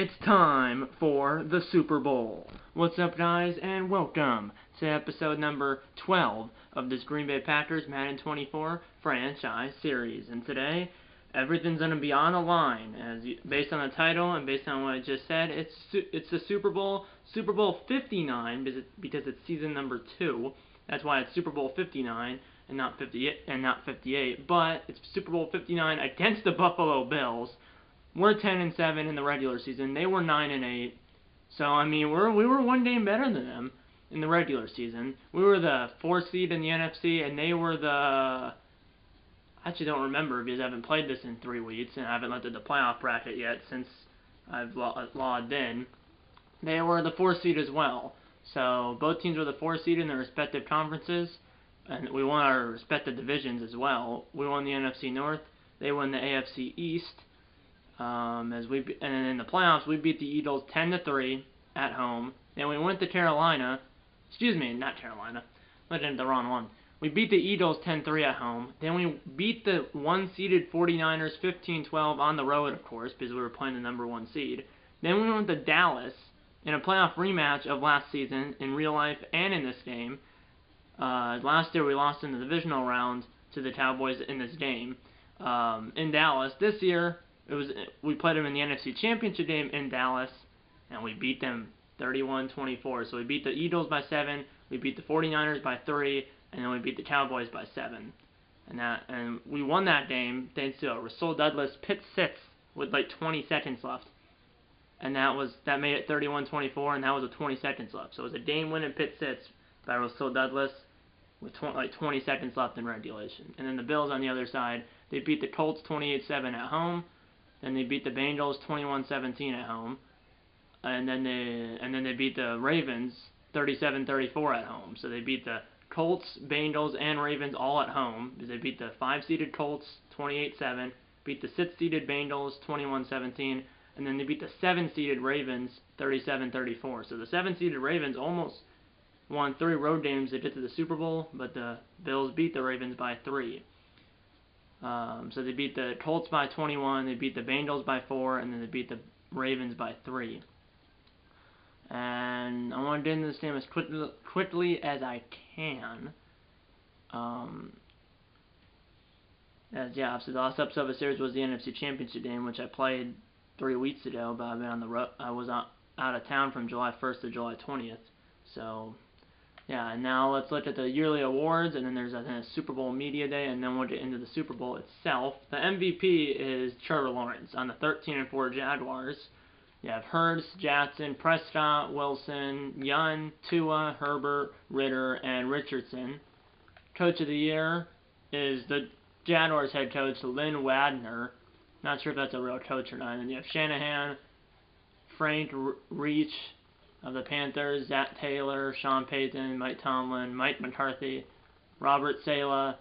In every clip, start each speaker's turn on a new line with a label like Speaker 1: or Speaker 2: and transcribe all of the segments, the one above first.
Speaker 1: It's time for the Super Bowl. What's up, guys, and welcome to episode number 12 of this Green Bay Packers Madden 24 franchise series. And today, everything's going to be on the line. Based on the title and based on what I just said, it's the Super Bowl 59 because it's season number 2. That's why it's Super Bowl 59 and not 58. But it's Super Bowl 59 against the Buffalo Bills. We're 10-7 in the regular season. They were 9-8. So I mean, we were one game better than them in the regular season. We were the 4th seed in the NFC, and they were the. I actually don't remember because I haven't played this in 3 weeks, and I haven't looked at the playoff bracket yet since I've logged in. They were the 4th seed as well. So both teams were the 4th seed in their respective conferences, and we won our respective divisions as well. We won the NFC North. They won the AFC East. And in the playoffs, we beat the Eagles 10-3 at home. Then we went to Carolina. Not Carolina. I did the wrong one. We beat the Eagles 10-3 at home. Then we beat the 1-seeded 49ers 15-12 on the road, of course, because we were playing the number 1 seed. Then we went to Dallas in a playoff rematch of last season in real life and in this game. Last year we lost in the divisional round to the Cowboys in this game in Dallas. This year, we played them in the NFC Championship game in Dallas, and we beat them 31-24. So we beat the Eagles by 7, we beat the 49ers by 3, and then we beat the Cowboys by 7. And we won that game thanks to a Rasul Douglas pick 6 with like 20 seconds left. And that made it 31-24, and that was with 20 seconds left. So it was a game-winning pick 6 by Rasul Douglas with 20 seconds left in regulation. And then the Bills on the other side, they beat the Colts 28-7 at home. Then they beat the Bengals 21-17 at home, and then they beat the Ravens 37-34 at home. So they beat the Colts, Bengals, and Ravens all at home because they beat the 5-seeded Colts 28-7, beat the 6-seeded Bengals 21-17, and then they beat the 7-seeded Ravens 37-34. So the 7-seeded Ravens almost won 3 road games to get to the Super Bowl, but the Bills beat the Ravens by 3. So they beat the Colts by 21, they beat the Bengals by 4, and then they beat the Ravens by 3. And I want to get into this game as quickly as I can. So the last episode of the series was the NFC Championship game, which I played 3 weeks ago, but I've been on the road. I was out of town from July 1st to July 20th. So yeah, and now let's look at the yearly awards, and then there's a Super Bowl Media Day, and then we'll get into the Super Bowl itself. The MVP is Trevor Lawrence on the 13-4 Jaguars. You have Hurts, Jackson, Prescott, Wilson, Young, Tua, Herbert, Ritter, and Richardson. Coach of the Year is the Jaguars head coach, Lynn Wagner. Not sure if that's a real coach or not. And then you have Shanahan, Frank Reich of the Panthers, Zach Taylor, Sean Payton, Mike Tomlin, Mike McCarthy, Robert Saleh,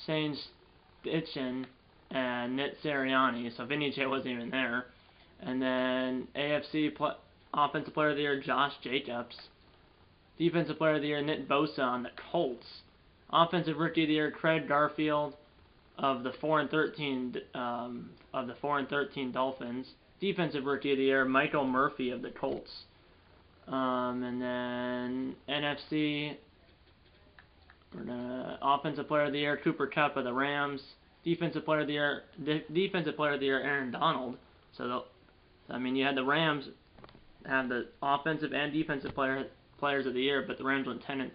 Speaker 1: Shane Steichen, and Nick Sirianni. So Vinny J wasn't even there. And then AFC Offensive Player of the Year, Josh Jacobs. Defensive Player of the Year, Nick Bosa on the Colts. Offensive Rookie of the Year, Craig Garfield of the 4-13 Dolphins. Defensive Rookie of the Year, Michael Murphy of the Colts. And then NFC, Offensive Player of the Year, Cooper Kupp of the Rams. Defensive Player of the Year, Aaron Donald. So, you had the Rams have the offensive and defensive players of the year, but the Rams went 7-10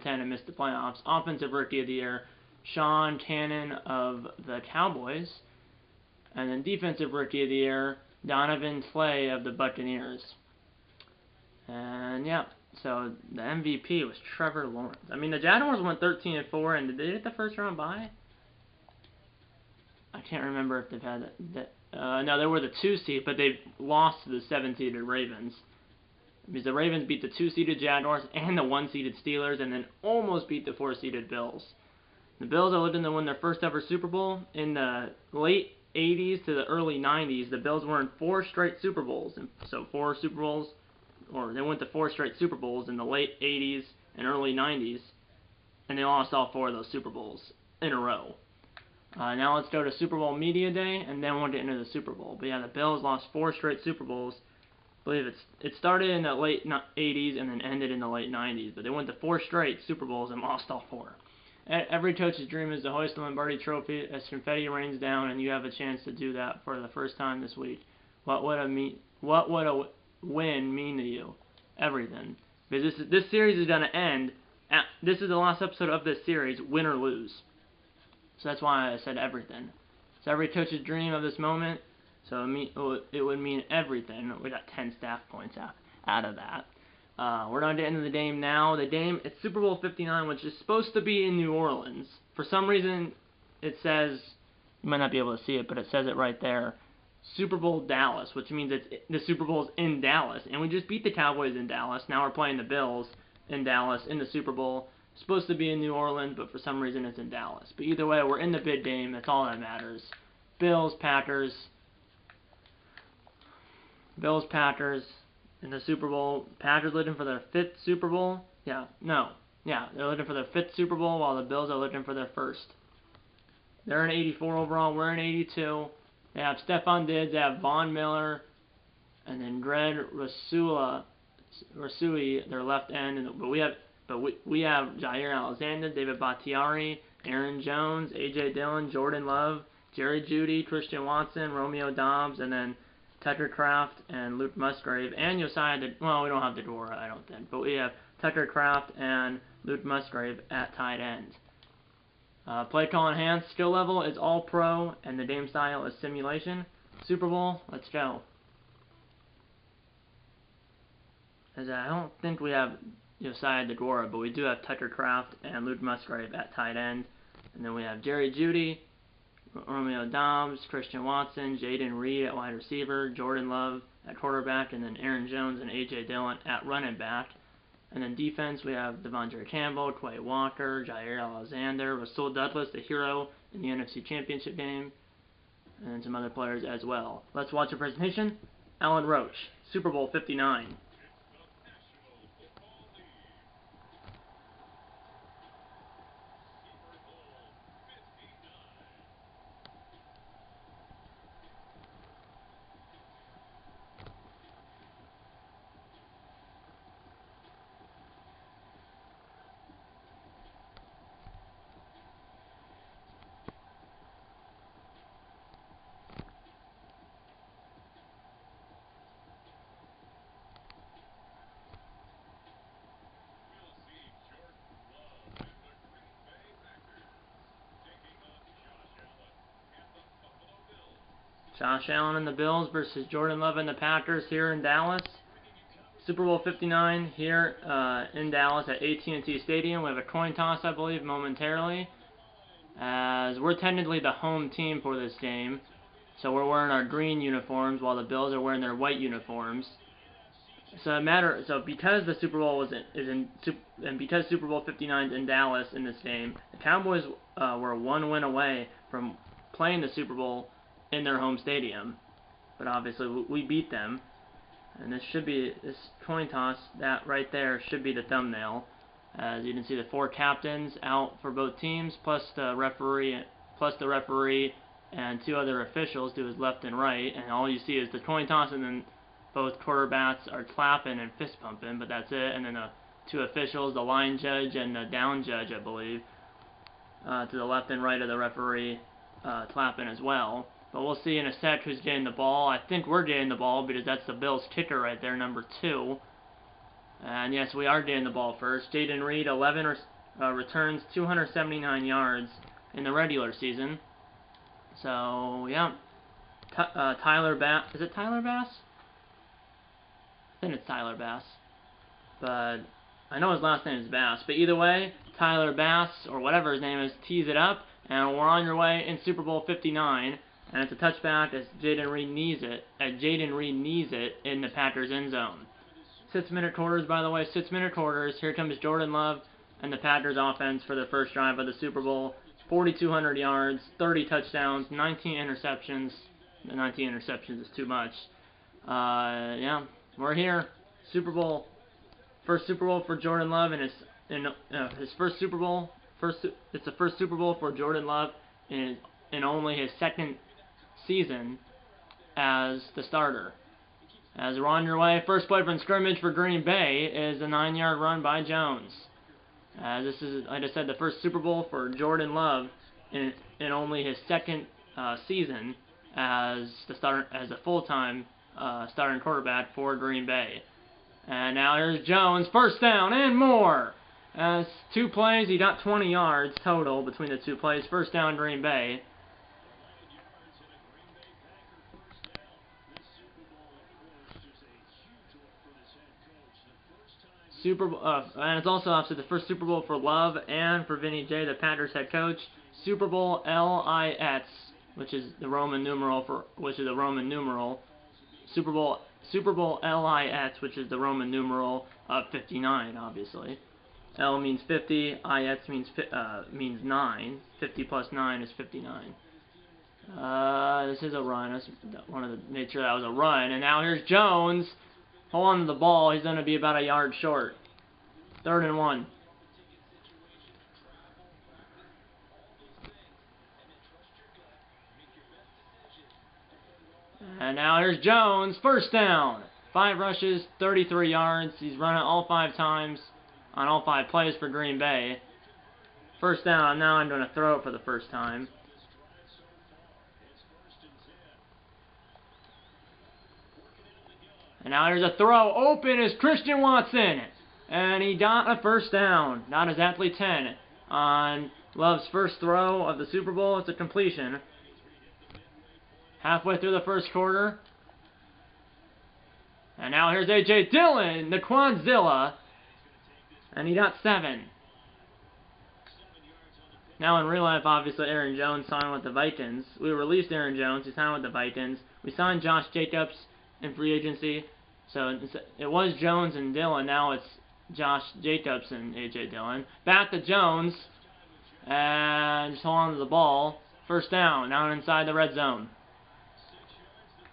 Speaker 1: and missed the playoffs. Offensive Rookie of the Year, Sean Cannon of the Cowboys. And then Defensive Rookie of the Year, Donovan Slay of the Buccaneers. And yeah, so the MVP was Trevor Lawrence. The Jaguars went 13-4, and did they get the first round bye? I can't remember if they've had that. No, they were the 2 seed, but they lost to the 7-seeded Ravens. Because the Ravens beat the 2-seeded Jaguars and the 1-seeded Steelers, and then almost beat the 4-seeded Bills. The Bills are looking to win their first ever Super Bowl. In the late 80s to the early 90s, the Bills were in 4 straight Super Bowls. And so 4 Super Bowls, or they went to 4 straight Super Bowls in the late 80s and early 90s, and they lost all 4 of those Super Bowls in a row. Now let's go to Super Bowl Media Day, and then we'll get into the Super Bowl. But yeah, the Bills lost 4 straight Super Bowls. I believe it started in the late 80s and then ended in the late 90s. But they went to 4 straight Super Bowls and lost all 4. Every coach's dream is to hoist the Lombardi Trophy as confetti rains down, and you have a chance to do that for the first time this week. What would a win mean to you? Everything. Because this series is going to end. This is the last episode of this series, win or lose. So that's why I said everything. It's every coach's dream of this moment. So it would mean everything. We got 10 staff points out of that. We're going to get into the game now. The game, it's Super Bowl 59, which is supposed to be in New Orleans. For some reason, it says, you might not be able to see it, but it says it right there, Super Bowl Dallas, which means the Super Bowl is in Dallas. And we just beat the Cowboys in Dallas. Now we're playing the Bills in Dallas in the Super Bowl. It's supposed to be in New Orleans, but for some reason it's in Dallas. But either way, we're in the big game. That's all that matters. Bills, Packers in the Super Bowl. Packers looking for their 5th Super Bowl. They're looking for their 5th Super Bowl, while the Bills are looking for their 1st. They're in 84 overall. We're in 82. They have Stephon Diggs. They have Von Miller, and then Greg Rasui, their left end. But we have Jair Alexander, David Bakhtiari, Aaron Jones, A.J. Dillon, Jordan Love, Jerry Jeudy, Christian Watson, Romeo Doubs, and then Tucker Kraft and Luke Musgrave, and Josiah, we don't have Dedora, I don't think, but we have Tucker Kraft and Luke Musgrave at tight end. Play call enhanced, skill level is all pro, and the game style is simulation. Super Bowl, let's go. As I don't think we have Josiah Dedora, but we do have Tucker Kraft and Luke Musgrave at tight end. And then we have Jerry Jeudy, Romeo Doubs, Christian Watson, Jaden Reed at wide receiver, Jordan Love at quarterback, and then Aaron Jones and A.J. Dillon at running back. And then defense, we have Devondre Campbell, Quay Walker, Jair Alexander, Rasul Douglas, the hero in the NFC Championship game, and then some other players as well. Let's watch the presentation. Alan Roach, Super Bowl 59. Josh Allen and the Bills versus Jordan Love and the Packers here in Dallas. Super Bowl 59 here in Dallas at AT&T Stadium. We have a coin toss, I believe, momentarily, as we're technically the home team for this game. So we're wearing our green uniforms while the Bills are wearing their white uniforms. So because the Super Bowl because Super Bowl 59 is in Dallas in this game, the Cowboys were 1 win away from playing the Super Bowl in their home stadium, but obviously we beat them, and this coin toss, that right there should be the thumbnail, as you can see the 4 captains out for both teams, plus the referee and 2 other officials to his left and right, and all you see is the coin toss, and then both quarterbacks are clapping and fist pumping, but that's it, and then the 2 officials, the line judge and the down judge, I believe, to the left and right of the referee, clapping as well. But we'll see in a sec who's getting the ball. I think we're getting the ball because that's the Bills kicker right there, number 2. And yes, we are getting the ball first. Jaden Reed, 11 returns, 279 yards in the regular season. So, yeah. Tyler Bass. Is it Tyler Bass? I think it's Tyler Bass. But I know his last name is Bass. But either way, Tyler Bass, or whatever his name is, tees it up. And we're on your way in Super Bowl 59. And it's a touchback as Jaden Reed knees it in the Packers end zone. 6-minute quarters, by the way, 6-minute quarters. Here comes Jordan Love and the Packers offense for their first drive of the Super Bowl. 4,200 yards, 30 touchdowns, 19 interceptions. The 19 interceptions is too much. Yeah, we're here. Super Bowl. First Super Bowl for Jordan Love and his first Super Bowl. It's the first Super Bowl for Jordan Love in in only his second season as the starter. As we're on your way, first play from scrimmage for Green Bay is a 9-yard run by Jones. This is, like I said, the first Super Bowl for Jordan Love in only his second season as a full-time starting quarterback for Green Bay. And now here's Jones, first down and more. As 2 plays, he got 20 yards total between the 2 plays. First down, Green Bay. And it's also obviously the first Super Bowl for Love and for Vinny J, the Packers head coach. Super Bowl LIS, which is the Roman numeral Super Bowl LIS, which is the Roman numeral of 59, obviously. L means 50, IS means 9. 50 plus 9 is 59. This is a run. I wanted to make sure that was a run. And now here's Jones. Hold on to the ball. He's going to be about a yard short. 3rd and 1. And now here's Jones. First down. 5 rushes, 33 yards. He's run it all 5 times on all 5 plays for Green Bay. First down. Now I'm going to throw it for the first time. And now here's a throw. Open is Christian Watson. And he got a first down. Not exactly 10. On Love's first throw of the Super Bowl, it's a completion. Halfway through the first quarter. And now here's A.J. Dillon, the Quadzilla. And he got 7. Now in real life, obviously, Aaron Jones signed with the Vikings. We released Aaron Jones. He signed with the Vikings. We signed Josh Jacobs in free agency. So it was Jones and Dillon. Now it's Josh Jacobs and A.J. Dillon. Back to Jones. And just hold on to the ball. First down. Now inside the red zone.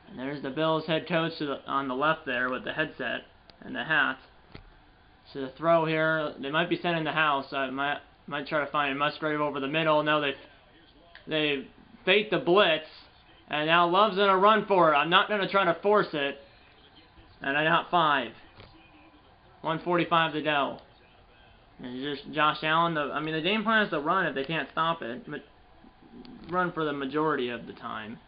Speaker 1: And there's the Bills head coach on the left there with the headset and the hat. So the throw here, they might be sending the house. I might try to find Musgrave over the middle. No, they fake the blitz. And now Love's going to run for it. I'm not going to try to force it. And I got 5. 1:45 to go. And just Josh Allen. The game plan is to run if they can't stop it. But run for the majority of the time.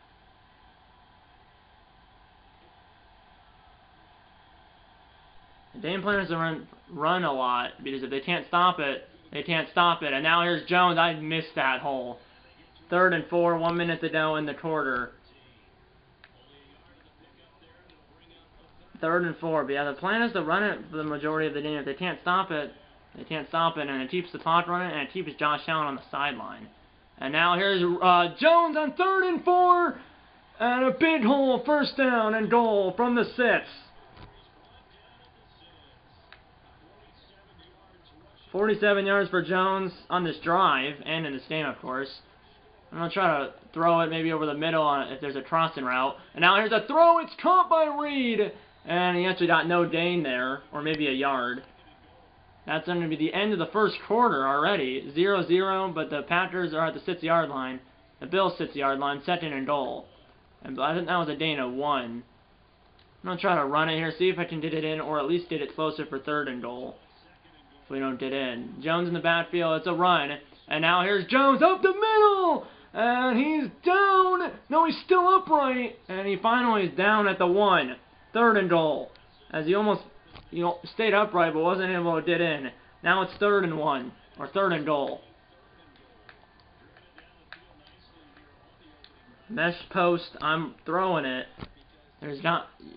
Speaker 1: The game plan is to run a lot, because if they can't stop it, they can't stop it. And now here's Jones. I missed that hole. 3rd and 4, 1 minute to go in the quarter. 3rd and 4. But yeah, the plan is to run it for the majority of the game. If they can't stop it, they can't stop it. And it keeps the clock running, and it keeps Josh Allen on the sideline. And now here's Jones on 3rd and 4. And a big hole, first down and goal from the 6. 47 yards for Jones on this drive, and in this game, of course. I'm going to try to throw it maybe over the middle if there's a crossing route. And now here's a throw. It's caught by Reed. And he actually got no gain there, or maybe a yard. That's going to be the end of the first quarter already. 0-0, but the Packers are at the 6-yard line. The Bills' 6-yard line, 2nd and goal. And I think that was a gain of 1. I'm going to try to run it here, see if I can get it in, or at least get it closer for 3rd and goal. If we don't get in. Jones in the backfield. It's a run. And now here's Jones up the middle. And he's down. No, he's still upright. And he finally is down at the 1. 3rd and goal. As he almost, stayed upright but wasn't able to get in. Now it's 3rd and 1. Or 3rd and goal. Mesh post. I'm throwing it.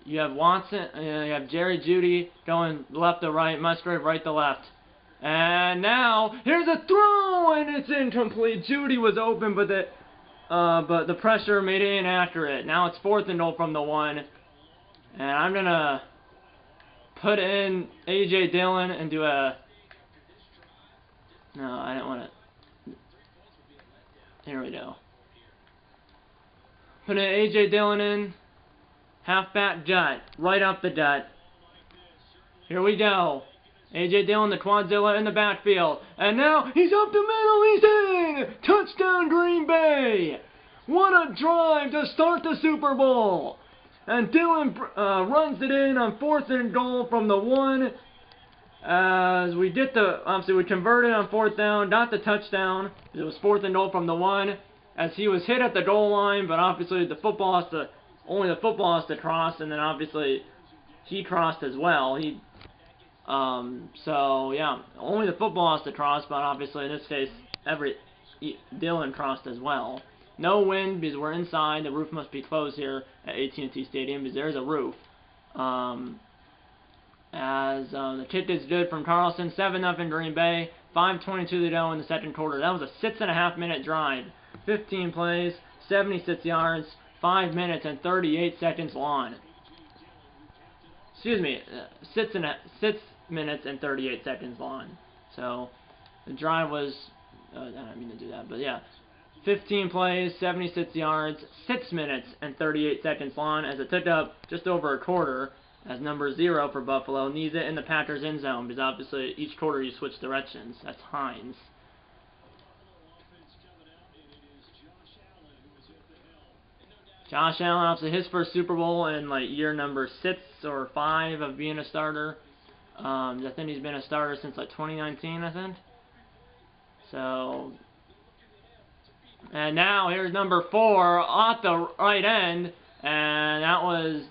Speaker 1: You have Watson. You have Jerry Jeudy going left to right. Musgrave right to left. And now here's a throw, and it's incomplete. Jeudy was open, but the pressure made it inaccurate. Now it's 4th and goal from the 1, and I'm gonna put in A.J. Dillon and do a. No, I didn't want to. Here we go. Put in A.J. Dillon in. Halfback gut, right up the gut. Here we go. A.J. Dillon, the Quadzilla in the backfield. And now he's up the middle, he's in! Touchdown Green Bay! What a drive to start the Super Bowl! And Dylan runs it in on 4th and goal from the 1. As we did obviously we converted on 4th down, got the touchdown. It was 4th and goal from the 1. As he was hit at the goal line, but obviously only the football has to cross, and then obviously he crossed as well. So yeah, only the football has to cross, but obviously in this case, Dylan crossed as well. No wind because we're inside. The roof must be closed here at AT&T Stadium because there's a roof. The kick is good from Carlson. 7-0 Green Bay. 5:22 to go in the second quarter. That was a 6.5-minute drive. 15 plays, 76 yards, 5 minutes and 38 seconds long. Excuse me, 6 minutes and 38 seconds long. So the drive was, I didn't mean to do that, but yeah. 15 plays, 76 yards, 6 minutes and 38 seconds long, as it took up just over a quarter, as number 0 for Buffalo needs it in the Packers' end zone, because obviously each quarter you switch directions. That's Hines. Josh Allen, obviously his first Super Bowl in like year number 6 or 5 of being a starter. I think he's been a starter since like 2019, I think. So, and now here's number 4 off the right end, and that was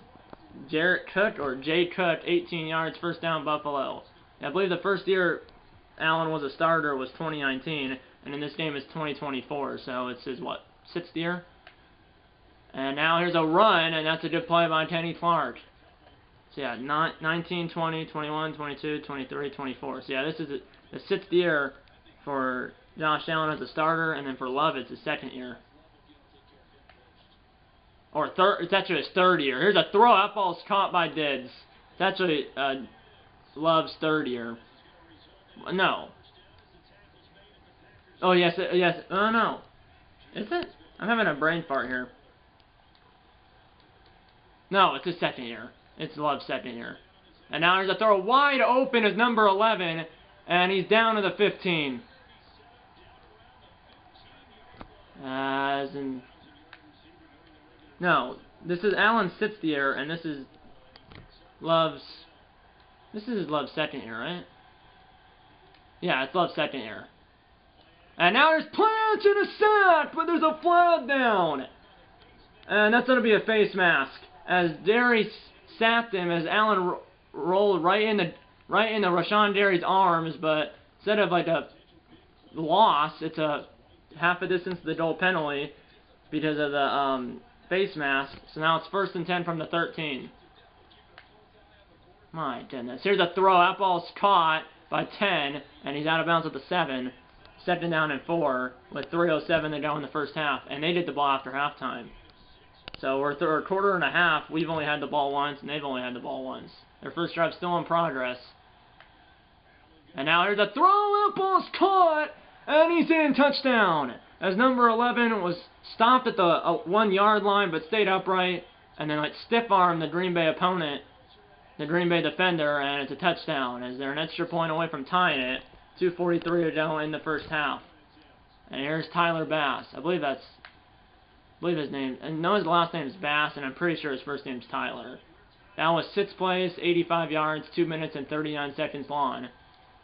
Speaker 1: Jay Cook, 18 yards, first down Buffalo. I believe the first year Allen was a starter was 2019, and in this game it's 2024, so it's his, what, 6th year? And now here's a run, and that's a good play by Kenny Clark. So yeah, 19, 20, 21, 22, 23, 24. So yeah, this is the 6th year for Josh Allen as a starter, and then for Love it's his 2nd year. Or it's actually his 3rd year. Here's a throw. That ball's caught by Dids. It's actually Love's 3rd year. No. Oh yes, yes. Oh no. Is it? I'm having a brain fart here. No, it's his 2nd year. It's Love's 2nd year. And now there's a throw wide open as number 11, and he's down to the 15. No, this is Allen's 6th year, and this is Love's. This is his Love's 2nd year, right? Yeah, it's Love's 2nd year. And now there's Plants in a sack, but there's a flag down, and that's gonna be a face mask. As Derry sapped him, as Allen rolled right into Rashawn Derry's arms, but instead of like a loss, it's a half a distance to the goal penalty because of the face mask. So now it's 1st and 10 from the 13. My goodness. Here's a throw. That ball's caught by 10, and he's out of bounds at the 7. 2nd down and 4 with 3:07 to go in the first half, and they did the ball after halftime. So we're a quarter and a half. We've only had the ball once, and they've only had the ball once. Their first drive's still in progress. And now here's a throw. That ball's caught, and he's in. Touchdown. As number 11 was stopped at the 1-yard line, but stayed upright, and then like stiff-armed the Green Bay opponent, the Green Bay defender, and it's a touchdown. As they're an extra point away from tying it. 2:43 to go in the first half. And here's Tyler Bass. I believe his name, and no, his last name is Bass, and I'm pretty sure his first name's Tyler. That was 6 plays, 85 yards, 2 minutes and 39 seconds long.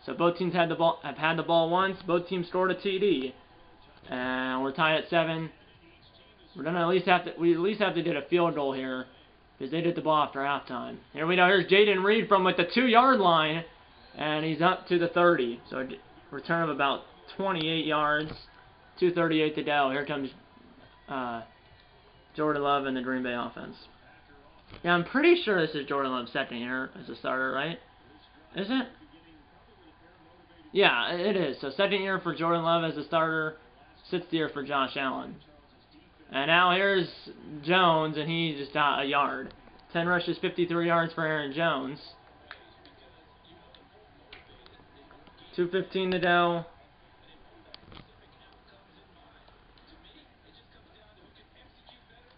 Speaker 1: So both teams have had the ball once. Both teams scored a TD, and we're tied at 7. We're gonna at least have to get a field goal here because they did the ball after halftime. Here we go. Here's Jaden Reed from like the 2-yard line, and he's up to the 30. So a return of about 28 yards. 2:38 to go. Here comes Jordan Love and the Green Bay offense. Yeah, I'm pretty sure this is Jordan Love's 2nd year as a starter, right? Is it? Yeah, it is. So 2nd year for Jordan Love as a starter, 6th year for Josh Allen. And now here's Jones, and he just got a yard. 10 rushes, 53 yards for Aaron Jones. 2:15 to go.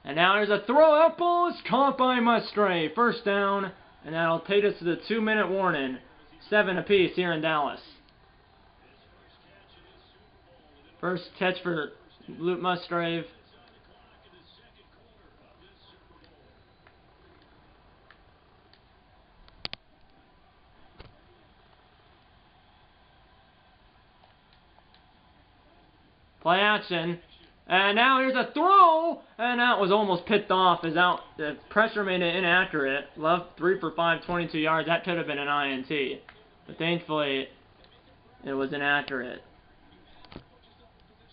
Speaker 1: And now there's a throw. That ball is caught by Musgrave. First down, and that'll take us to the 2-minute warning. 7 apiece here in Dallas. First catch for Luke Musgrave. Play action. And now here's a throw, and that was almost picked off. The pressure made it inaccurate. Left 3 for 5, 22 yards. That could have been an INT, but thankfully it was inaccurate.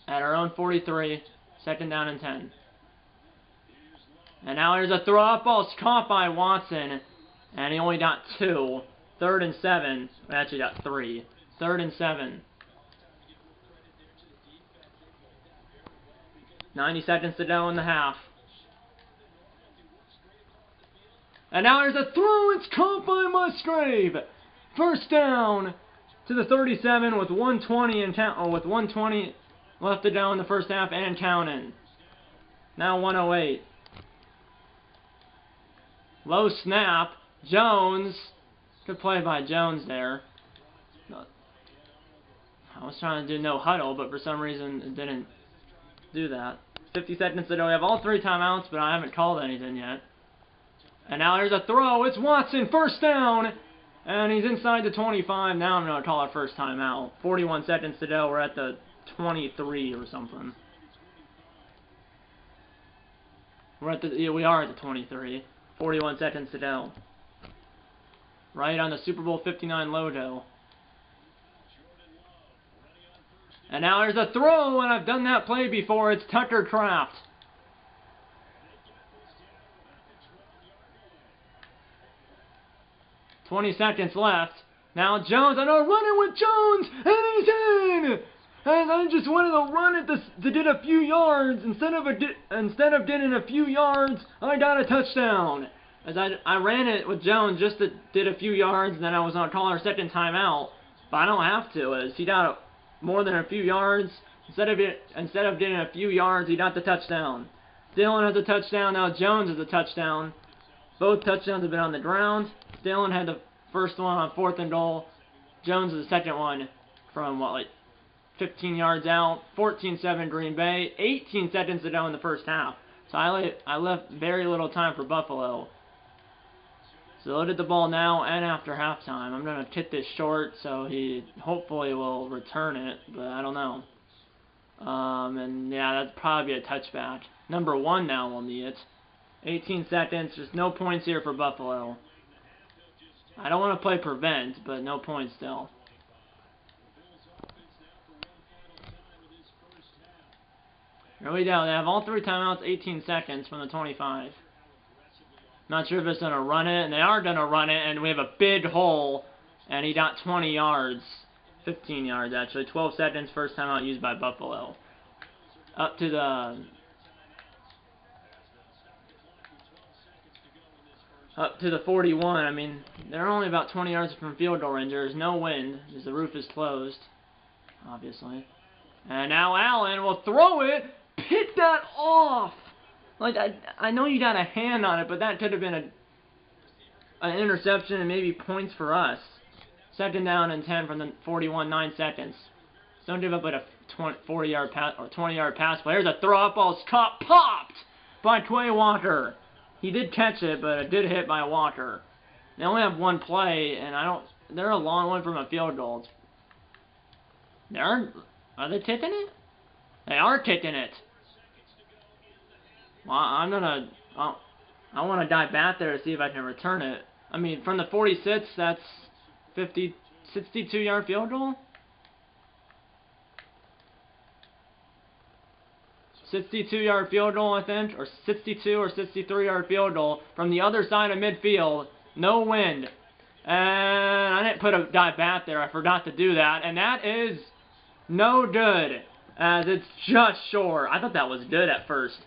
Speaker 1: At our own 43, 2nd down and 10. And now here's a throw. Up ball's caught by Watson, and he only got 2. 3rd and 7. Actually got 3. 3rd and 7. 90 seconds to go in the half. And now there's a throw. It's caught by Musgrave. 1st down to the 37 with 120 left to go in the first half and counting. Now 108. Low snap. Jones. Good play by Jones there. I was trying to do no huddle, but for some reason it didn't do that. 50 seconds to go. We have all 3 timeouts, but I haven't called anything yet. And now there's a throw. It's Watson. 1st down. And he's inside the 25. Now I'm going to call our first timeout. 41 seconds to go. We're at the 23 or something. We are at the 23. 41 seconds to go. Right on the Super Bowl 59 logo. And now there's a throw, and I've done that play before. It's Tucker Kraft. "20 seconds left. Now Jones, I know, running with Jones, and he's in! And I just wanted to run it to get a few yards. Instead of getting a few yards, I got a touchdown. As I ran it with Jones just to get a few yards, and then I was going to call our second timeout. But I don't have to, as he got more than a few yards. Instead of getting a few yards, he got the touchdown. Dillon has a touchdown. Now Jones has a touchdown. Both touchdowns have been on the ground. Dillon had the first one on 4th and goal. Jones is the second one from, 15 yards out. 14-7 Green Bay. 18 seconds to go in the first half. So I left very little time for Buffalo. So loaded the ball now and after halftime. I'm going to kick this short, so he hopefully will return it, but I don't know. And yeah, that'd probably be a touchback. Number 1 now will need it. 18 seconds. There's no points here for Buffalo. I don't want to play prevent, but no points still. Here we go. They have all 3 timeouts, 18 seconds from the 25. Not sure if it's going to run it, and they are going to run it, and we have a big hole, and he got 20 yards. 15 yards, actually. 12 seconds, first timeout used by Buffalo. Up to the 41. I mean, they're only about 20 yards from field goal range. There's no wind, because the roof is closed, obviously. And now Allen will throw it. Pick that off! I know you got a hand on it, but that could have been an interception and maybe points for us. 2nd down and 10 from the 41, 9 seconds. So don't give up a 40-yard pass or 20-yard pass play. There's a throw up ball. It's caught, popped by Quay Walker. He did catch it, but it did hit by Walker. They only have 1 play, and they're a long one from a field goal. Are they kicking it? They are kicking it. Well, I want to dive back there to see if I can return it. I mean, from the 46, that's 62-yard field goal? 62-yard field goal, I think, or 62 or 63-yard field goal from the other side of midfield. No wind. And I didn't put a dive back there. I forgot to do that. And that is no good, as it's just short. I thought that was good at first.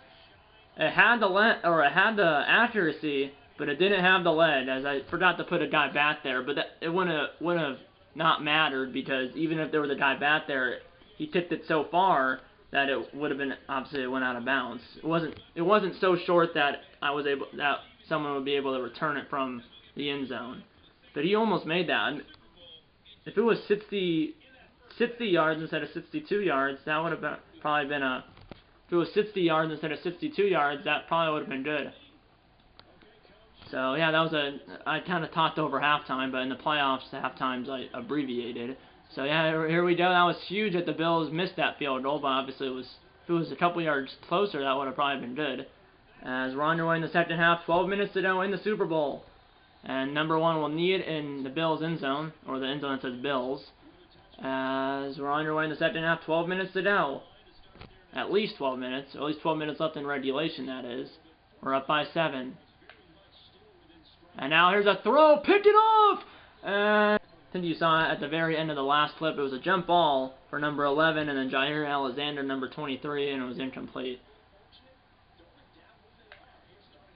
Speaker 1: It had the accuracy, but it didn't have the lead, as I forgot to put a guy back there. But it wouldn't have not mattered, because even if there was a guy back there, he tipped it so far that it would have been, obviously it went out of bounds. It wasn't so short that someone would be able to return it from the end zone. But he almost made that. If it was 60 yards instead of 62 yards, that would have probably been a. If it was 60 yards instead of 62 yards, that probably would have been good. So, yeah, I kind of talked over halftime, but in the playoffs, the halftimes I abbreviated. So yeah, here we go. That was huge that the Bills missed that field goal, but obviously if it was a couple yards closer, that would have probably been good. As we're underway in the second half, 12 minutes to go in the Super Bowl. And number one will knee it in the Bills' end zone, or the end zone that says Bills. As we're underway in the second half, 12 minutes to go. At least 12 minutes, or at least 12 minutes left in regulation, that is. We're up by 7. And now here's a throw, pick it off! And I think you saw it at the very end of the last clip. It was a jump ball for number 11, and then Jair Alexander, number 23, and it was incomplete.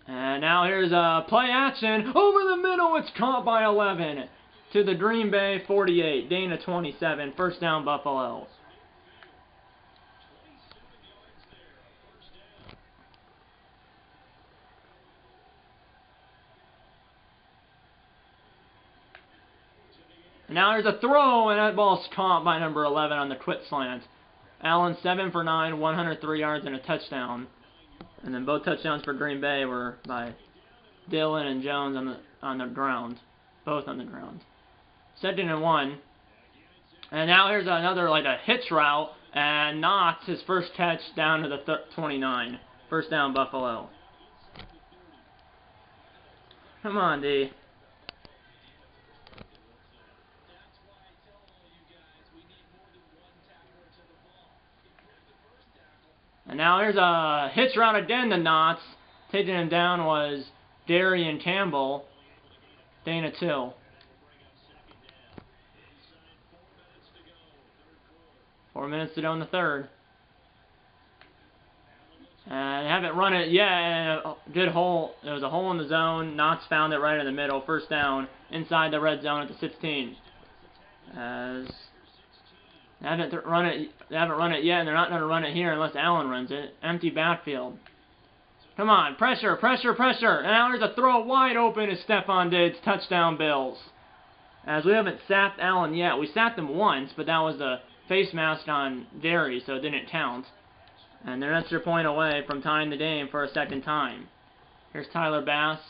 Speaker 1: And now here's a play action. Over the middle, it's caught by 11. To the Green Bay 48, Dana 27, first down Buffalo. And now there's a throw, and that ball's caught by number 11 on the quit slant. Allen 7 for 9, 103 yards and a touchdown. And then both touchdowns for Green Bay were by Dillon and Jones on the ground. Both on the ground. 2nd and 1. And now here's another, like a hitch route. And Knox, his first catch down to the 29. First down, Buffalo. Come on, D. And now here's a hitch route again to Knox. Taking him down was Darian Campbell. Dana 2. Four minutes to go in the third. And they haven't run it yet. And a good hole. There was a hole in the zone. Knox found it right in the middle. First down inside the red zone at the 16. As they haven't run it yet, and they're not going to run it here unless Allen runs it. Empty backfield. Come on, pressure, pressure, pressure. And now there's a throw wide open to Stephon Diggs. Touchdown, Bills. As we haven't sacked Allen yet. We sacked him once, but that was the face mask on Derry, so it didn't count. And they're an extra point away from tying the game for a second time. Here's Tyler Bass.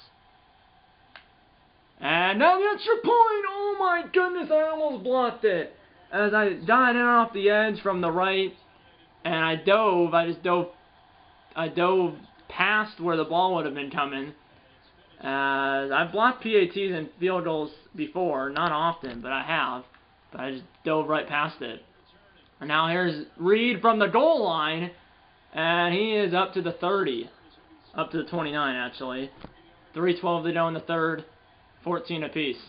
Speaker 1: And now the extra point! Oh my goodness, I almost blocked it. As I dived in off the edge from the right, and I dove past where the ball would have been coming. I've blocked PATs and field goals before, not often, but I have. But I just dove right past it. And now here's Reed from the goal line, and he is up to the 30. Up to the 29, actually. 3:12 to go in the third, 14 apiece.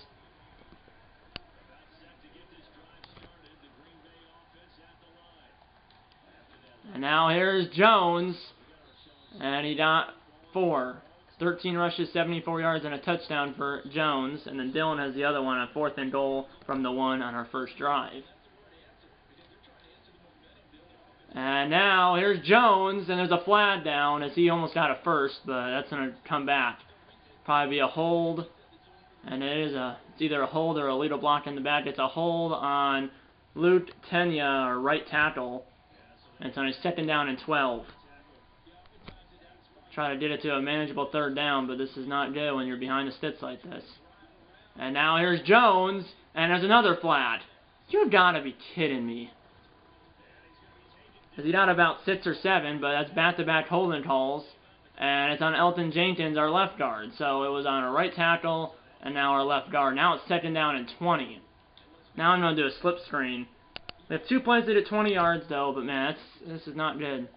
Speaker 1: And now here's Jones, and he got 4. 13 rushes, 74 yards, and a touchdown for Jones. And then Dillon has the other one on 4th and goal from the 1 on our first drive. And now here's Jones, and there's a flag down as he almost got a first, but that's going to come back. Probably be a hold, and it's either a hold or a legal block in the back. It's a hold on Luke Tenya, our right tackle. And it's on his 2nd down and 12. Try to get it to a manageable 3rd down, but this is not good when you're behind the sticks like this. And now here's Jones, and there's another flag. You've got to be kidding me. Because he got about 6 or 7, but that's back-to-back holding calls. And it's on Elton Jenkins, our left guard. So it was on our right tackle, and now our left guard. Now it's 2nd down and 20. Now I'm going to do a slip screen. We have 2 plays at 20 yards, though, but man, this is not good.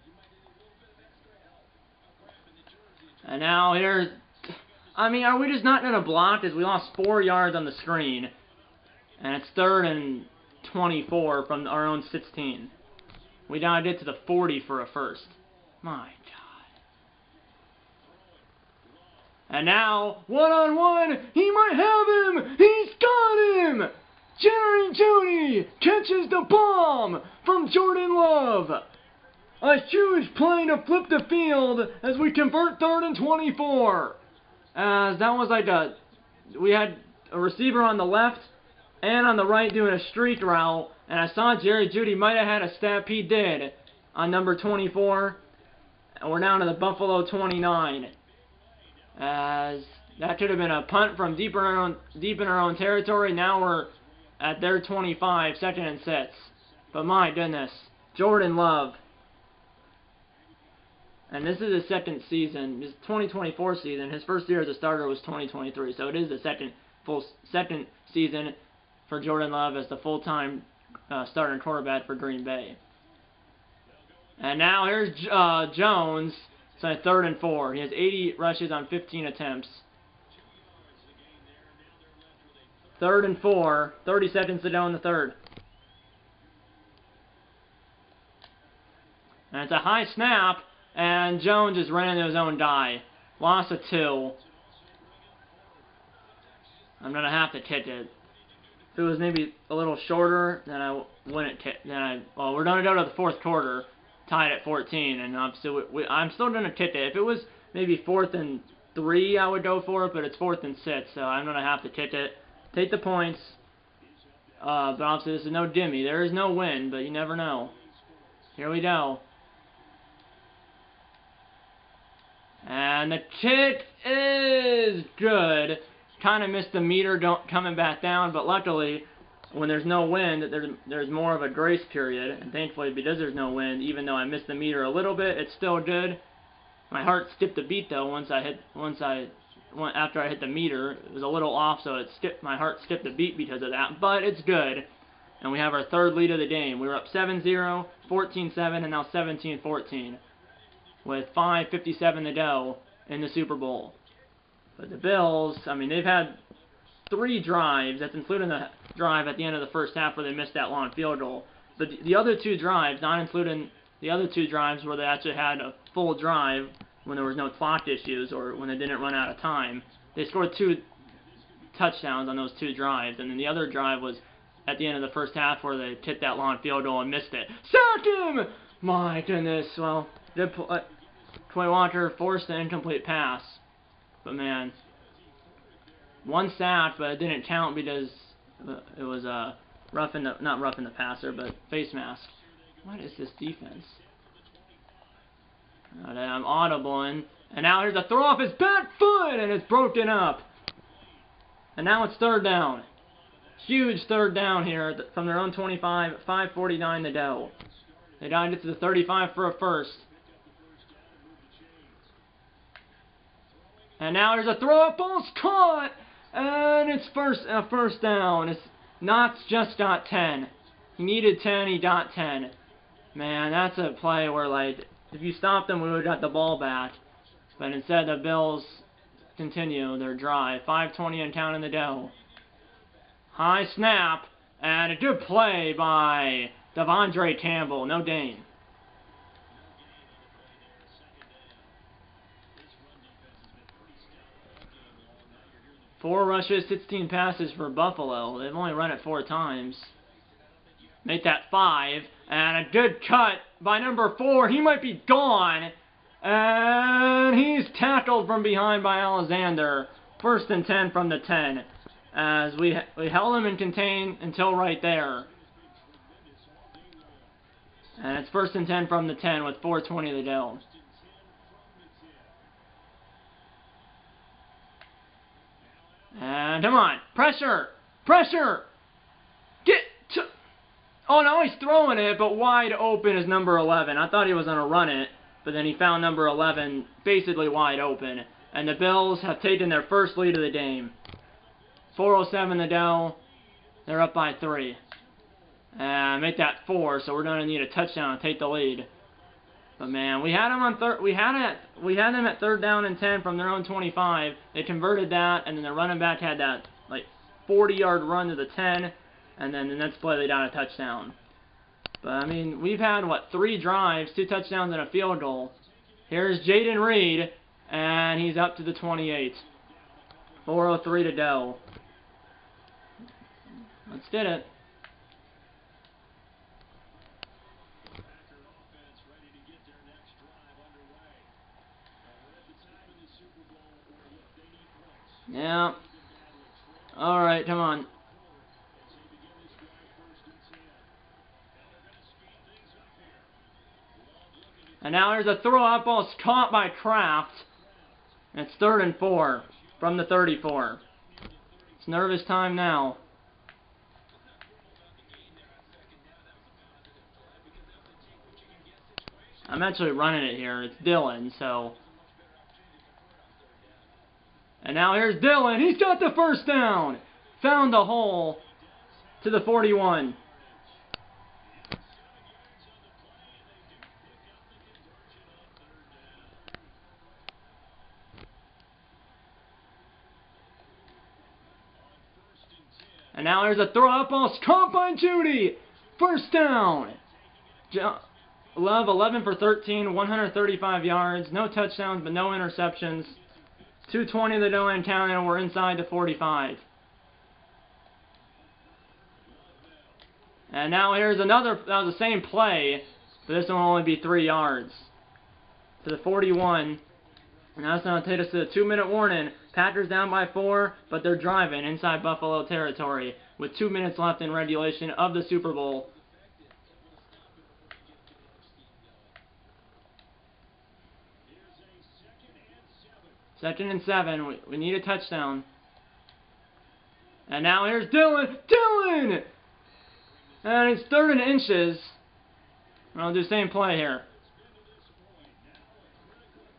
Speaker 1: And now here's... I mean, are we just not going to block as we lost 4 yards on the screen? And it's 3rd and 24 from our own 16. We gotta get to the 40 for a first. My God. And now, one-on-one, he might have him! He's got him! Jerry Jeudy catches the bomb from Jordan Love. A huge play to flip the field as we convert 3rd and 24. As that was like we had a receiver on the left and on the right doing a streak route, and I saw Jerry Jeudy might have had a step. He did on number 24, and we're down to the Buffalo 29. As that could have been a punt from deep in our own territory. Now we're at their 25, 2nd and 6. But my goodness, Jordan Love. And this is his second season, his 2024 season. His first year as a starter was 2023, so it is the second season for Jordan Love as the full-time starting quarterback for Green Bay. And now here's Jones. So 3rd and 4. He has 80 rushes on 15 attempts. 3rd and 4. 30 seconds to go in the third. And it's a high snap. And Jones just ran into his own die. Loss of 2. I'm going to have to kick it. If it was maybe a little shorter, then I wouldn't kick. Well, we're going to go to the 4th quarter. Tied at 14, and I'm still going to kick it. If it was maybe 4th and 3, I would go for it, but it's 4th and 6, so I'm going to have to kick it. Take the points, but obviously this is no gimme. There is no win, but you never know. Here we go. And the kick is good. Kind of missed the meter coming back down, but luckily, when there's no wind, there's more of a grace period, and thankfully because there's no wind, even though I missed the meter a little bit, it's still good. My heart skipped a beat though after I hit the meter. It was a little off, so my heart skipped a beat because of that, but it's good. And we have our 3rd lead of the game. We were up 7-0, 14-7, and now 17-14 with 5:57 to go in the Super Bowl. But the Bills, I mean, they've had 3 drives, that's including the drive at the end of the first half where they missed that long field goal. But the other 2 drives, not including the other 2 drives where they actually had a full drive when there was no clock issues or when they didn't run out of time, they scored 2 touchdowns on those 2 drives. And then the other drive was at the end of the first half where they kicked that long field goal and missed it. Sack him! My goodness, well, Troy Walker forced an incomplete pass. But man, 1 sack, but it didn't count because it was not roughing the passer, but face mask. What is this defense? I'm audibling, and now here's a throw off his back foot, and it's broken up. And now it's 3rd down. Huge 3rd down here from their own 25, 5:49 to go. They gotta get to the 35 for a first. And now there's a throw up, ball's caught, and it's first down. It's Knox just got 10. He needed 10, he got 10. Man, that's a play where, like, if you stopped them, we would have got the ball back. But instead, the Bills continue their drive. 5:20 and counting the dough. High snap, and a good play by Devondre Campbell. No gain. Four rushes, 16 passes for Buffalo. They've only run it 4 times. Make that 5. And a good cut by number 4. He might be gone. And he's tackled from behind by Alexander. 1st and 10 from the 10. As we held him and contained until right there. And it's 1st and 10 from the 10 with 4:20 to go. And come on, pressure, pressure, get to, oh no, he's throwing it, but wide open is number 11. I thought he was going to run it, but then he found number 11 basically wide open. And the Bills have taken their first lead of the game. 4:07 to go, they're up by 3. And make that 4, so we're going to need a touchdown to take the lead. But man, we had them on we had them at 3rd down and 10 from their own 25. They converted that, and then the running back had that like 40-yard run to the 10, and then the next play they got a touchdown. But I mean, we've had what, 3 drives, 2 touchdowns and a field goal. Here's Jaden Reed, and he's up to the 28. 4:03 to go. Let's get it. Yeah. Alright, come on. And now there's a throw out ball caught by Kraft. And it's 3rd and 4 from the 34. It's nervous time now. I'm actually running it here. It's Dylan, so. And now here's Dylan. He's got the first down. Found the hole to the 41. And now here's a throw up ball caught by Judy. First down. Love 11 for 13, 135 yards. No touchdowns, but no interceptions. 220 of the no end counting, and we're inside the 45. And now here's another, that was the same play, but this one will only be 3 yards. To the 41. And that's going to take us to the 2-minute warning. Packers down by 4, but they're driving inside Buffalo territory with 2 minutes left in regulation of the Super Bowl. Second and 7. We need a touchdown. And now here's Dylan. Dylan! And it's 3rd and inches. I'll do the same play here.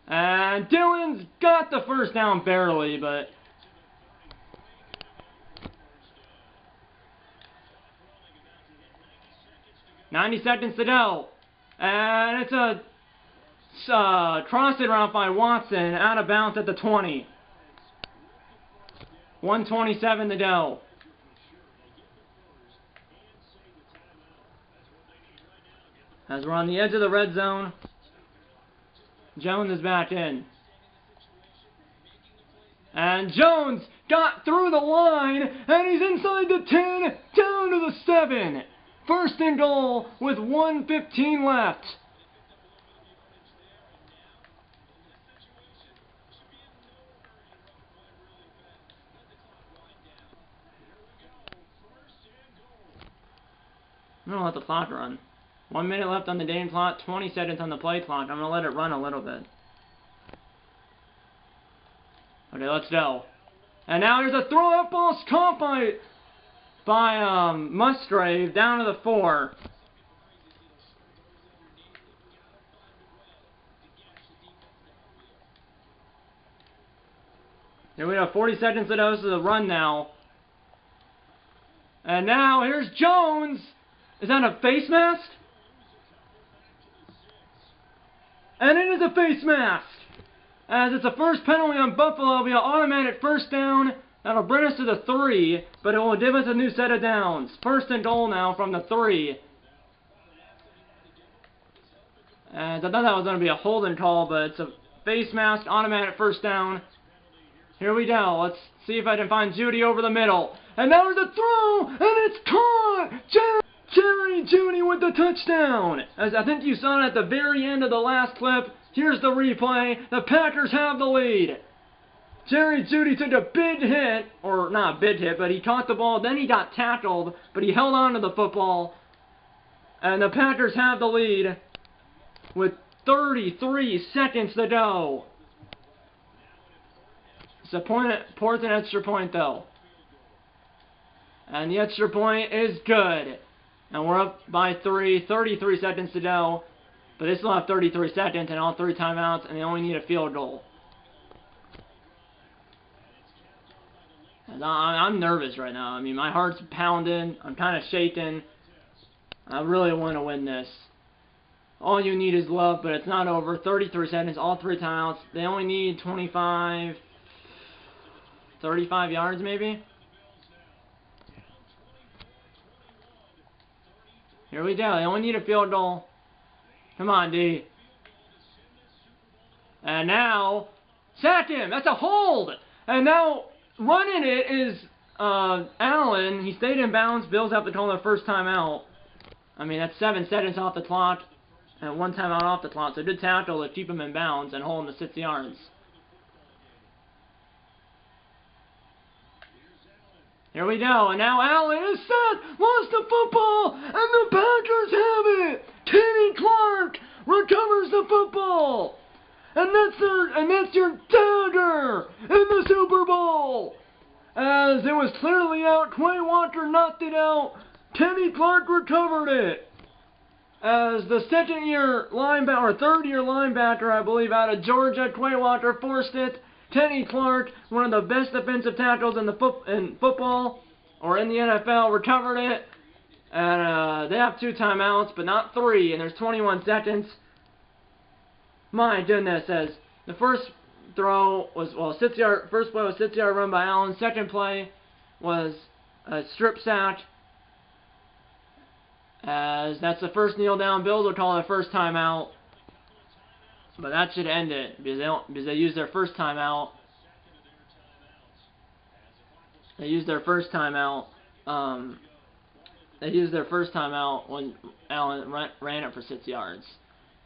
Speaker 1: And Dylan's got the first down barely, but... "90 seconds to go." And it's a crossed route by Watson, out of bounds at the 20. 1:27 to go. As we're on the edge of the red zone, Jones is back in. And Jones got through the line, and he's inside the 10, down to the 7. First and goal with 1:15 left. I'm going to let the clock run. 1 minute left on the game clock, 20 seconds on the play clock. I'm going to let it run a little bit. Okay, let's go. And now here's a throw-up ball caught by Musgrave down to the 4. Here we have 40 seconds to go, so the run now. And now here's Jones. Is that a face mask? And it is a face mask. As it's a first penalty on Buffalo, it'll be an automatic first down. That'll bring us to the 3, but it will give us a new set of downs. First and goal now from the 3. And I thought that was going to be a holding call, but it's a face mask, automatic first down. Here we go. Let's see if I can find Judy over the middle. And now there's a throw, and it's caught! Jerry Jeudy with the touchdown! As I think you saw it at the very end of the last clip. Here's the replay. The Packers have the lead. Jerry Jeudy took a big hit, or not a big hit, but he caught the ball, then he got tackled, but he held on to the football. And the Packers have the lead with 33 seconds to go. It's a fourth and extra point, though. And the extra point is good. And we're up by 3, 33 seconds to go. But they still have 33 seconds and all 3 timeouts, and they only need a field goal. And I'm nervous right now. I mean, my heart's pounding. I'm kind of shaking. I really want to win this. All you need is love, but it's not over. 33 seconds, all 3 timeouts. They only need 35 yards maybe. Here we go. They only need a field goal. Come on, D. And now, sack him. That's a hold. And now, running it is Allen. He stayed in bounds. Bills have to call their first timeout. I mean, that's 7 seconds off the clock and 1 timeout off the clock. So good tackle to keep him in bounds and hold him to 6 yards. Here we go, and now Allen is set, lost the football, and the Packers have it. Kenny Clark recovers the football, and that's your dagger in the Super Bowl. As it was clearly out, Quay Walker knocked it out. Kenny Clark recovered it. as the second-year linebacker, or third-year linebacker, I believe, out of Georgia, Quay Walker, forced it. Kenny Clark, one of the best defensive tackles in football, or in the NFL, recovered it. And they have 2 timeouts, but not 3, and there's 21 seconds. My goodness, as the first throw was, first play was 6-yard run by Allen. Second play was a strip sack. As that's the first kneel down. Bills will call it a first timeout. But that should end it because they used their first timeout. They used their first timeout. They used their first timeout when Allen ran it for 6 yards.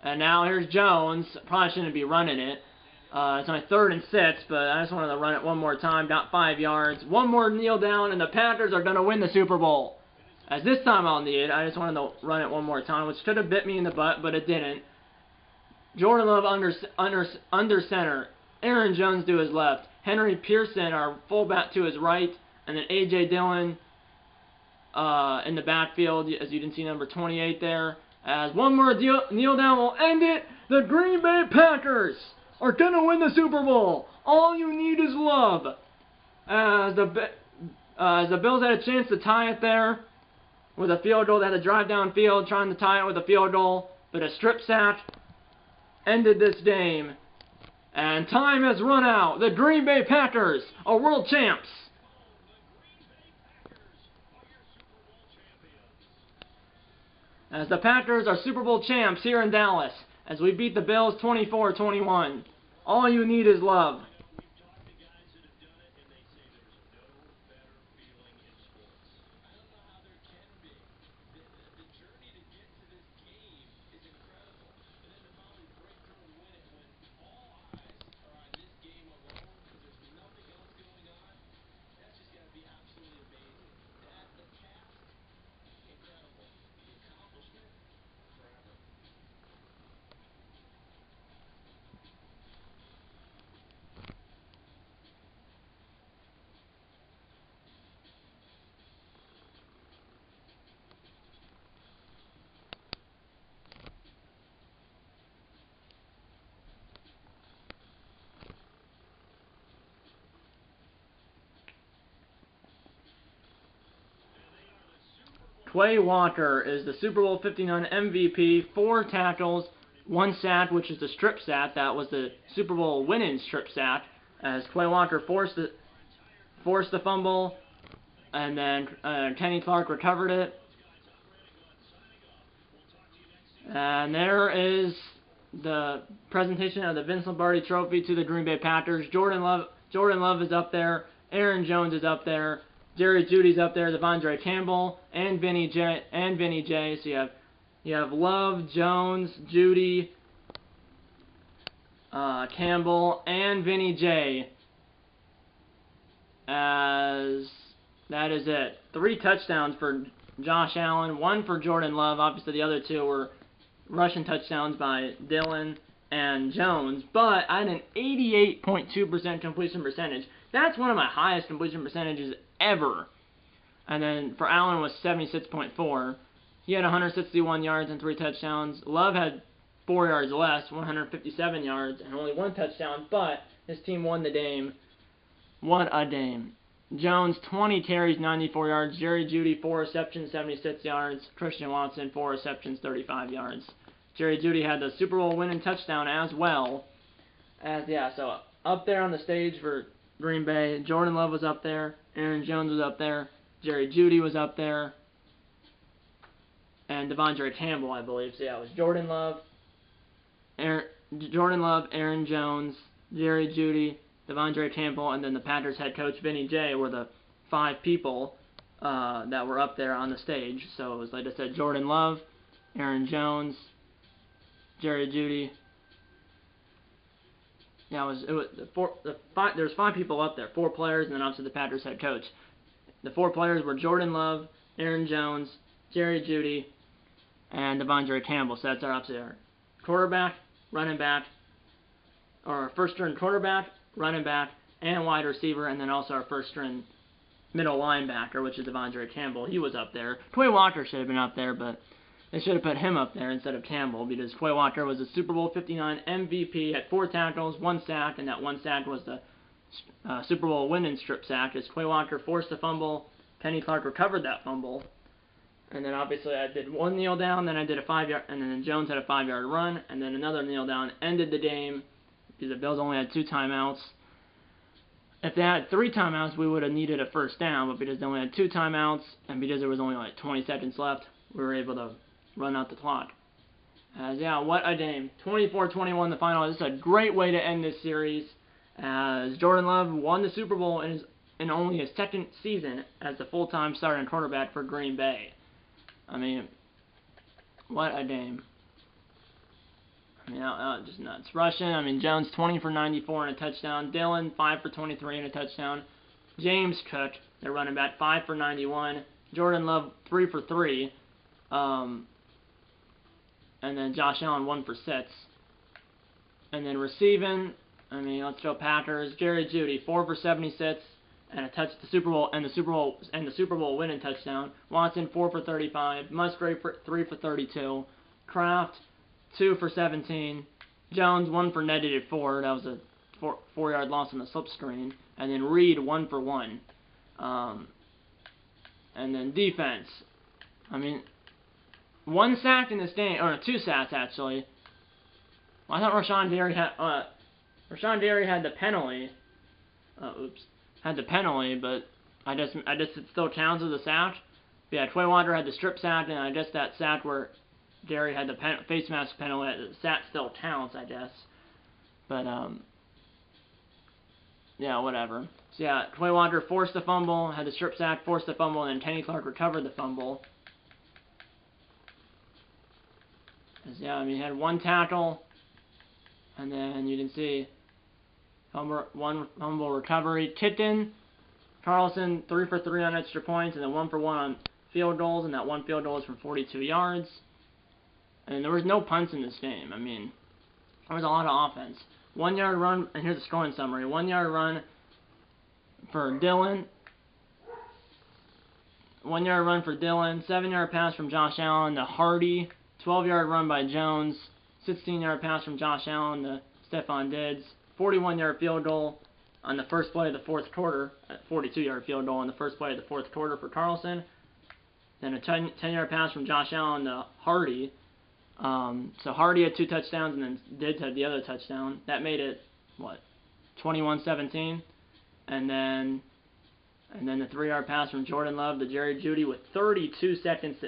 Speaker 1: And now here's Jones. Probably shouldn't be running it. It's only 3rd and 6, but I just wanted to run it one more time. Got 5 yards. One more kneel down, and the Packers are going to win the Super Bowl. As this time I'll need it. I just wanted to run it one more time, which could have bit me in the butt, but it didn't. Jordan Love under center. Aaron Jones to his left. Henry Pearson, our fullback, to his right. And then A.J. Dillon in the backfield, as you can see, number 28 there. As one more kneel down will end it. The Green Bay Packers are going to win the Super Bowl. All you need is love. As the Bills had a chance to tie it there with a field goal. They had to drive downfield trying to tie it with a field goal. But a strip sack ended this game. And time has run out. The Green Bay Packers are world champs. As the Packers are Super Bowl champs here in Dallas, as we beat the Bills 24-21. All you need is love. Quay Walker is the Super Bowl 59 MVP, 4 tackles, 1 sack, which is the strip sack. That was the Super Bowl winning strip sack, as Quay Walker forced the fumble, and then Kenny Clark recovered it. And there is the presentation of the Vince Lombardi Trophy to the Green Bay Packers. Jordan Love is up there. Aaron Jones is up there. Jerry Jeudy's up there, Devondre Campbell, and Vinny J. So you have Love, Jones, Jeudy, Campbell, and Vinny J. As that is it. 3 touchdowns for Josh Allen, 1 for Jordan Love. Obviously, the other 2 were rushing touchdowns by Dillon and Jones. But I had an 88.2% completion percentage. That's one of my highest completion percentages ever. And then for Allen was 76.4. He had 161 yards and 3 touchdowns. Love had 4 yards less, 157 yards, and only 1 touchdown, but his team won the game. What a game. Jones, 20 carries, 94 yards. Jerry Jeudy, 4 receptions, 76 yards. Christian Watson, 4 receptions, 35 yards. Jerry Jeudy had the Super Bowl winning touchdown as well. So up there on the stage for Green Bay, Jordan Love was up there. Aaron Jones was up there. Jerry Jeudy was up there. And Devondre Campbell, I believe. So yeah, it was Jordan Love, Aaron Jones, Jerry Jeudy, Devondre Campbell, and then the Packers head coach Vinny J. were the 5 people that were up there on the stage. So it was, like I said, Jordan Love, Aaron Jones, Jerry Jeudy. Yeah, there's 5 people up there, 4 players, and then obviously the Packers head coach. The 4 players were Jordan Love, Aaron Jones, Jerry Jeudy, and Devondre Campbell. So that's obviously our quarterback, running back, or first-string quarterback, running back, and wide receiver, and then also our first-string middle linebacker, which is Devondre Campbell. He was up there. Quay Walker should have been up there, but They should have put him up there instead of Campbell, because Quay Walker was the Super Bowl 59 MVP, had 4 tackles, 1 sack, and that 1 sack was the Super Bowl winning strip sack, as Quay Walker forced a fumble. Kenny Clark recovered that fumble. And then obviously I did 1 kneel down, then I did a 5-yard, and then Jones had a 5-yard run, and then another kneel down ended the game, because the Bills only had 2 timeouts. If they had 3 timeouts, we would have needed a first down, but because they only had 2 timeouts, and because there was only like 20 seconds left, we were able to run out the clock. Yeah, what a game. 24-21 the final. This is a great way to end this series, as Jordan Love won the Super Bowl in only his 2nd season as the full-time starting quarterback for Green Bay. I mean, what a game. I mean, just nuts. Rushing, I mean, Jones 20 for 94 and a touchdown. Dillon 5 for 23 and a touchdown. James Cook, their running back, 5 for 91. Jordan Love 3 for 3. And then Josh Allen 1 for 6. And then receiving, I mean, let's go Packers. Jerry Jeudy 4 for 76 and a the Super Bowl winning touchdown. Watson 4 for 35. Musgrave 3 for 32. Kraft 2 for 17. Jones 1 for -4. That was a 4-yard loss on the slip screen. And then Reed 1 for 1. And then defense. I mean, 1 sack in this game, or 2 sacks actually. Well, I thought Rashawn Derry had the penalty. Had the penalty, but I guess it still counts as a sack. But yeah, Quay Walker had the strip sack, and I guess that sack where Derry had the face mask penalty, the sack still counts, I guess. But yeah, whatever. So yeah, Quay Walker forced the fumble, had the strip sack, forced the fumble, and then Kenny Clark recovered the fumble. Yeah, I mean, he had 1 tackle, and then you can see 1 fumble recovery. Kitten, Carlson 3 for 3 on extra points, and then 1 for 1 on field goals, and that 1 field goal is from 42 yards. And there was no punts in this game. I mean, there was a lot of offense. 1-yard run, and here's the scoring summary. 1-yard run for Dillon. 1-yard run for Dillon. 7-yard pass from Josh Allen to Hardy. 12-yard run by Jones. 16-yard pass from Josh Allen to Stephon Diggs. 41-yard field goal on the first play of the 4th quarter. 42-yard field goal on the first play of the 4th quarter for Carlson. Then a 10-yard pass from Josh Allen to Hardy. So Hardy had 2 touchdowns, and then Diggs had the other touchdown. That made it, 21-17. And then the 3-yard pass from Jordan Love to Jerry Jeudy with 33 seconds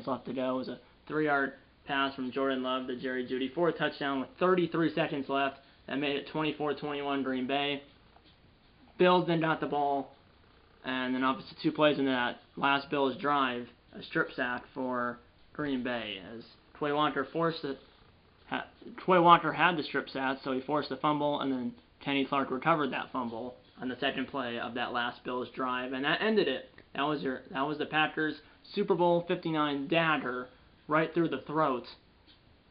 Speaker 1: left to go. It was a 3-yard pass from Jordan Love to Jerry Jeudy for a touchdown with 33 seconds left. That made it 24-21 Green Bay. Bills then got the ball, and then obviously 2 plays into that last Bills drive, a strip sack for Green Bay, as Quay Walker had the strip sack, so he forced the fumble, and then Kenny Clark recovered that fumble on the 2nd play of that last Bills drive, and that ended it. That was the Packers Super Bowl 59 dagger right through the throat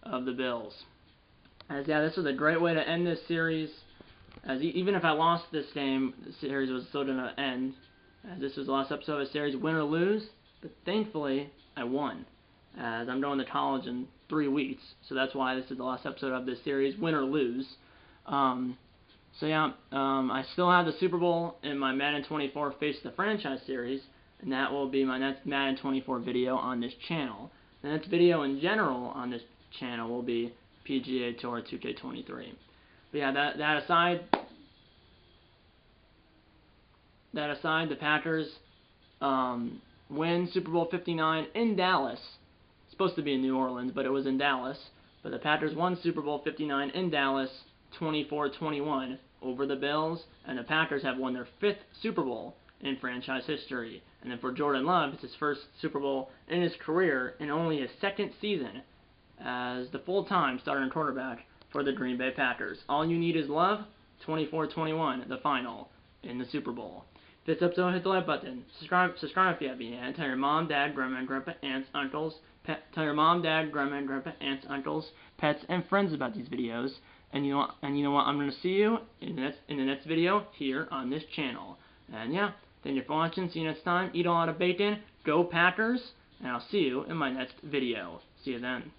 Speaker 1: of the Bills. As yeah, this was a great way to end this series. As even if I lost this game, the series was still going to end. As this was the last episode of the series, win or lose. But thankfully, I won. As I'm going to college in 3 weeks, so that's why this is the last episode of this series, win or lose. So yeah, I still have the Super Bowl in my Madden 24 Face the Franchise series, and that will be my next Madden 24 video on this channel. The next video in general on this channel will be PGA Tour 2K23. But yeah, that aside, the Packers win Super Bowl 59 in Dallas. It's supposed to be in New Orleans, but it was in Dallas. But the Packers won Super Bowl 59 in Dallas, 24-21 over the Bills, and the Packers have won their 5th Super Bowl in franchise history. And then for Jordan Love, it's his first Super Bowl in his career in only his 2nd season as the full-time starting quarterback for the Green Bay Packers. All you need is love, 24-21, the final in the Super Bowl. If this episode, hit the like button. Subscribe if you haven't yet. Tell your mom, dad, grandma, grandpa, aunts, uncles, tell your mom, dad, grandma, grandpa, aunts, uncles, pets, and friends about these videos. And you know what? I'm going to see you in the next video here on this channel. And yeah, thank you for watching. See you next time. Eat a lot of bacon. Go Packers. and I'll see you in my next video. See you then.